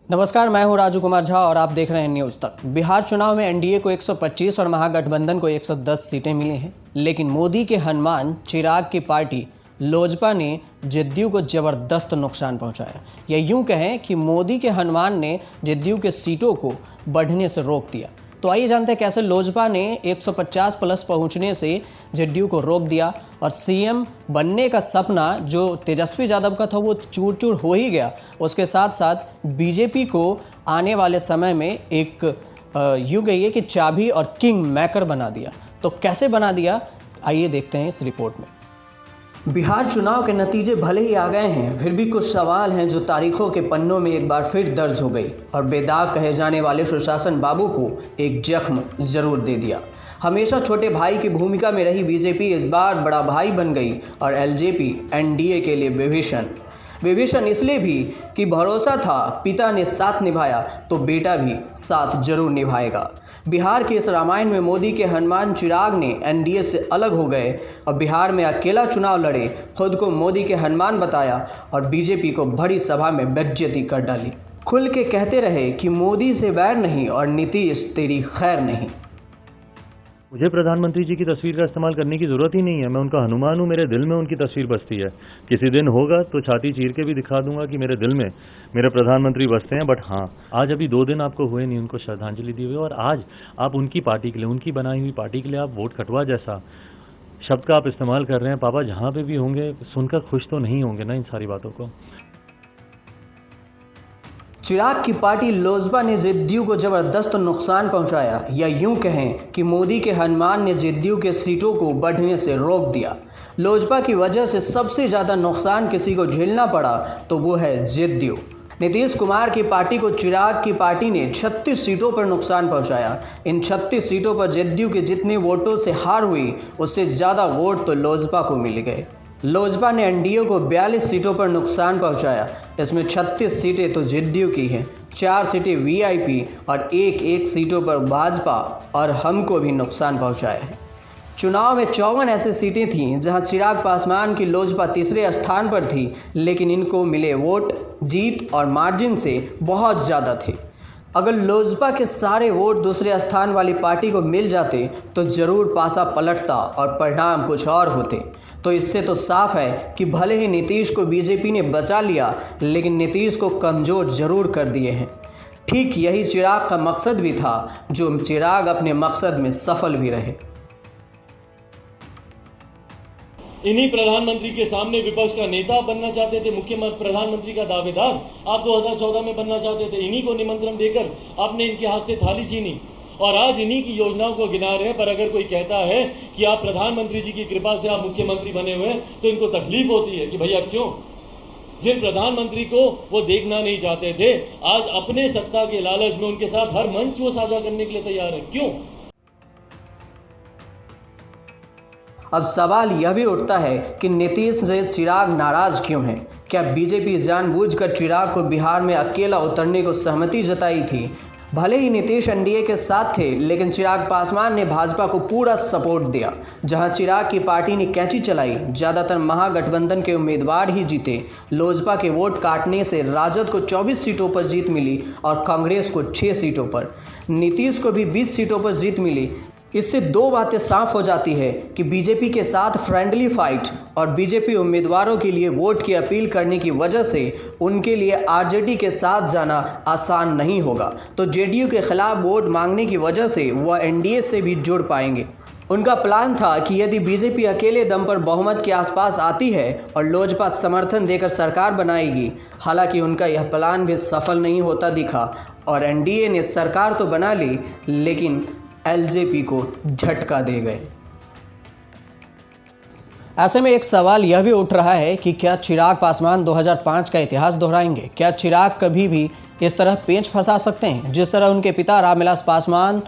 नमस्कार, मैं हूं राजू कुमार झा और आप देख रहे हैं न्यूज़ तक। बिहार चुनाव में एनडीए को 125 और महागठबंधन को 110 सीटें मिली हैं, लेकिन मोदी के हनुमान चिराग की पार्टी लोजपा ने जदयू को ज़बरदस्त नुकसान पहुंचाया। या यूं कहें कि मोदी के हनुमान ने जदयू के सीटों को बढ़ने से रोक दिया। तो आइए जानते हैं कैसे लोजपा ने 150 प्लस पहुंचने से जदयू को रोक दिया और सीएम बनने का सपना जो तेजस्वी यादव का था वो चूर चूर हो ही गया। उसके साथ साथ बीजेपी को आने वाले समय में एक यूँ कहिए कि चाबी और किंग मेकर बना दिया। तो कैसे बना दिया, आइए देखते हैं इस रिपोर्ट में। बिहार चुनाव के नतीजे भले ही आ गए हैं, फिर भी कुछ सवाल हैं जो तारीखों के पन्नों में एक बार फिर दर्ज हो गई और बेदाग कहे जाने वाले सुशासन बाबू को एक जख्म जरूर दे दिया। हमेशा छोटे भाई की भूमिका में रही बीजेपी इस बार बड़ा भाई बन गई और एलजेपी एनडीए के लिए विभीषण इसलिए भी कि भरोसा था पिता ने साथ निभाया तो बेटा भी साथ जरूर निभाएगा। बिहार के इस रामायण में मोदी के हनुमान चिराग ने एनडीए से अलग हो गए और बिहार में अकेला चुनाव लड़े, खुद को मोदी के हनुमान बताया और बीजेपी को बड़ी सभा में बेइज्जती कर डाली। खुल के कहते रहे कि मोदी से बैर नहीं और नीतीश तेरी खैर नहीं। मुझे प्रधानमंत्री जी की तस्वीर का इस्तेमाल करने की ज़रूरत ही नहीं है। मैं उनका हनुमान हूँ, मेरे दिल में उनकी तस्वीर बसती है। किसी दिन होगा तो छाती चीर के भी दिखा दूंगा कि मेरे दिल में मेरे प्रधानमंत्री बसते हैं। बट हाँ, आज अभी 2 दिन आपको हुए नहीं उनको श्रद्धांजलि दी हुई, और आज आप उनकी पार्टी के लिए, उनकी बनाई हुई पार्टी के लिए आप वोट कटवा जैसा शब्द का आप इस्तेमाल कर रहे हैं। पापा जहाँ पे भी होंगे सुनकर खुश तो नहीं होंगे ना इन सारी बातों को। चिराग की पार्टी लोजपा ने जदयू को जबरदस्त नुकसान पहुंचाया, या यूं कहें कि मोदी के हनुमान ने जदयू के सीटों को बढ़ने से रोक दिया। लोजपा की वजह से सबसे ज़्यादा नुकसान किसी को झेलना पड़ा तो वो है जदयू। नीतीश कुमार की पार्टी को चिराग की पार्टी ने 36 सीटों पर नुकसान पहुंचाया। इन 36 सीटों पर जदयू के जितने वोटों से हार हुई उससे ज़्यादा वोट तो लोजपा को मिल गए। लोजपा ने एनडीए को 42 सीटों पर नुकसान पहुंचाया। इसमें 36 सीटें तो जदयू की हैं, 4 सीटें वीआईपी और एक सीटों पर भाजपा और हमको भी नुकसान पहुंचाया है। चुनाव में 54 ऐसी सीटें थीं जहां चिराग पासवान की लोजपा तीसरे स्थान पर थी, लेकिन इनको मिले वोट जीत और मार्जिन से बहुत ज़्यादा थे। अगर लोजपा के सारे वोट दूसरे स्थान वाली पार्टी को मिल जाते तो ज़रूर पासा पलटता और परिणाम कुछ और होते। तो इससे तो साफ है कि भले ही नीतीश को बीजेपी ने बचा लिया, लेकिन नीतीश को कमज़ोर ज़रूर कर दिए हैं। ठीक यही चिराग का मकसद भी था, जो चिराग अपने मकसद में सफल भी रहे। इन्हीं प्रधानमंत्री के सामने विपक्ष का नेता बनना चाहते थे, मुख्यमंत्री प्रधानमंत्री का दावेदार आप 2014 में बनना चाहते थे। इन्हीं को निमंत्रण देकर आपने इनके हाथ से थाली छीनी और आज इन्हीं की योजनाओं को गिना रहे हैं। पर अगर कोई कहता है कि आप प्रधानमंत्री जी की कृपा से आप मुख्यमंत्री बने हुए हैं तो इनको तकलीफ होती है कि भैया क्यों? जिन प्रधानमंत्री को वो देखना नहीं चाहते थे, आज अपने सत्ता के लालच में उनके साथ हर मंच वो साझा करने के लिए तैयार है। क्यों? अब सवाल यह भी उठता है कि नीतीश से चिराग नाराज क्यों हैं? क्या बीजेपी जानबूझकर चिराग को बिहार में अकेला उतरने को सहमति जताई थी? भले ही नीतीश एनडीए के साथ थे, लेकिन चिराग पासवान ने भाजपा को पूरा सपोर्ट दिया। जहां चिराग की पार्टी ने कैंची चलाई, ज़्यादातर महागठबंधन के उम्मीदवार ही जीते। लोजपा के वोट काटने से राजद को 24 सीटों पर जीत मिली और कांग्रेस को 6 सीटों पर। नीतीश को भी 20 सीटों पर जीत मिली। इससे 2 बातें साफ हो जाती है कि बीजेपी के साथ फ्रेंडली फाइट और बीजेपी उम्मीदवारों के लिए वोट की अपील करने की वजह से उनके लिए आरजेडी के साथ जाना आसान नहीं होगा। तो जेडीयू के खिलाफ वोट मांगने की वजह से वह एनडीए से भी जुड़ पाएंगे। उनका प्लान था कि यदि बीजेपी अकेले दम पर बहुमत के आसपास आती है और लोजपा समर्थन देकर सरकार बनाएगी। हालांकि उनका यह प्लान भी सफल नहीं होता दिखा और एनडीए ने सरकार तो बना ली, लेकिन एलजेपी को झटका दे गए। ऐसे में एक सवाल यह भी उठ रहा है कि क्या चिराग पासवान 2005 का इतिहास दोहराएंगे? क्या चिराग कभी भी इस तरह पेंच फंसा सकते हैं जिस तरह उनके पिता रामविलास पासवान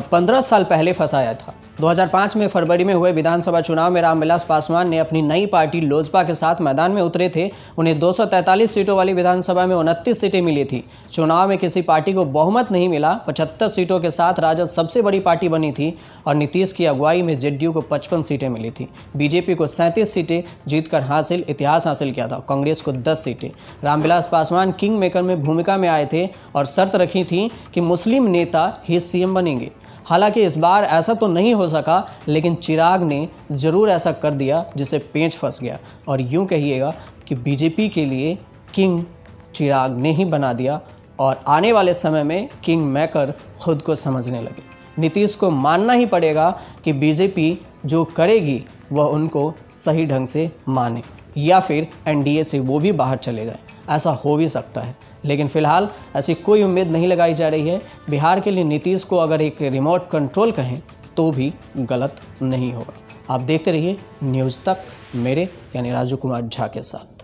15 साल पहले फंसाया था? 2005 में फरवरी में हुए विधानसभा चुनाव में रामविलास पासवान ने अपनी नई पार्टी लोजपा के साथ मैदान में उतरे थे। उन्हें 243 सीटों वाली विधानसभा में 29 सीटें मिली थी। चुनाव में किसी पार्टी को बहुमत नहीं मिला। 75 सीटों के साथ राजद सबसे बड़ी पार्टी बनी थी और नीतीश की अगुवाई में जेडीयू को 55 सीटें मिली थी। बीजेपी को 37 सीटें जीतकर इतिहास हासिल किया था। कांग्रेस को 10 सीटें। रामविलास पासवान किंग मेकर में भूमिका में आए थे और शर्त रखी थी कि मुस्लिम नेता ही सीएम बनेंगे। हालांकि इस बार ऐसा तो नहीं हो सका, लेकिन चिराग ने ज़रूर ऐसा कर दिया जिससे पेंच फंस गया और यूं कहिएगा कि बीजेपी के लिए किंग चिराग ने ही बना दिया और आने वाले समय में किंग मेकर खुद को समझने लगे। नीतीश को मानना ही पड़ेगा कि बीजेपी जो करेगी वह उनको सही ढंग से माने या फिर एनडीए से वो भी बाहर चले गए। ऐसा हो भी सकता है, लेकिन फिलहाल ऐसी कोई उम्मीद नहीं लगाई जा रही है। बिहार के लिए नीतीश को अगर एक रिमोट कंट्रोल कहें तो भी गलत नहीं होगा। आप देखते रहिए न्यूज़ तक मेरे यानी राजू कुमार झा के साथ।